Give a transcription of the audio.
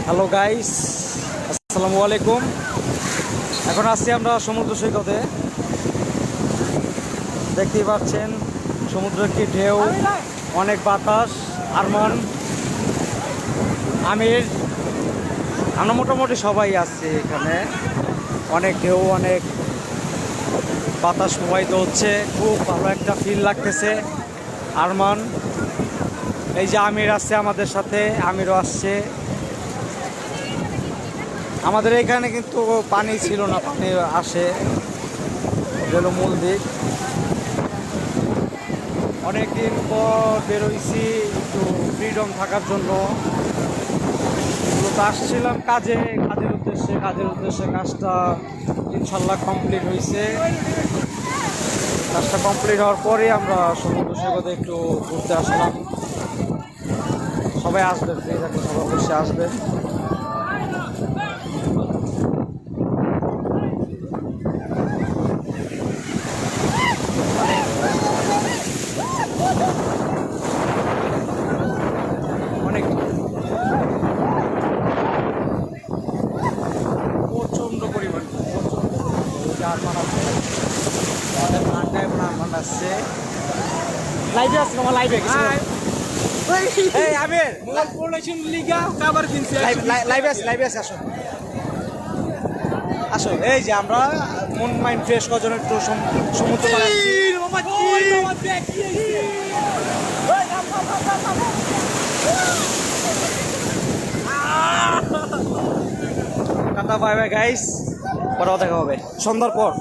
Hello guys, আসসালামু আলাইকুম। এখন আসছি আমরা সমুদ্র সৈকতে। দেখতেই পাচ্ছেন সমুদ্রের কি ঢেউ, অনেক বাতাস। আরমান, আমির, আমরা মোটামুটি সবাই আসছি এখানে। অনেক ঢেউ, অনেক বাতাস প্রবাহিত হচ্ছে, খুব ভালো একটা ফিল লাগতেছে। আরমান, এই যে আমির আসছে আমাদের সাথে, আমিরও আসছে। আমাদের এখানে কিন্তু পানি ছিল না, পানি আসে, গেল মূল দিক। অনেকদিন পর বেরোইছি একটু ফ্রিডম থাকার জন্য। তো আসছিলাম কাজের উদ্দেশ্যে কাজটা ইনশাল্লাহ কমপ্লিট হয়েছে। কাজটা কমপ্লিট হওয়ার পরে আমরা সমুদ্র সৈকতে একটু ঘুরতে আসলাম। সবাই আসবেন, প্লিজ আপনি সবাই অবশ্যই আসবেন। অনেক প্রচণ্ড পরিমাণ, আরমান আছে, আমাদের ঠান্ডায় আরমান আসছে। লাইভে আসছে, আমার লাইভে এই আমির লাইভে আছে, আসো আসো। এই যে আমরা মন মাইন্ড ফ্রেশ করার জন্য একটু সমুদ্র পাড়ে আসছি। টাটা, বাই বাই গাইস, পরে দেখা হবে সন্ধ্যার পর।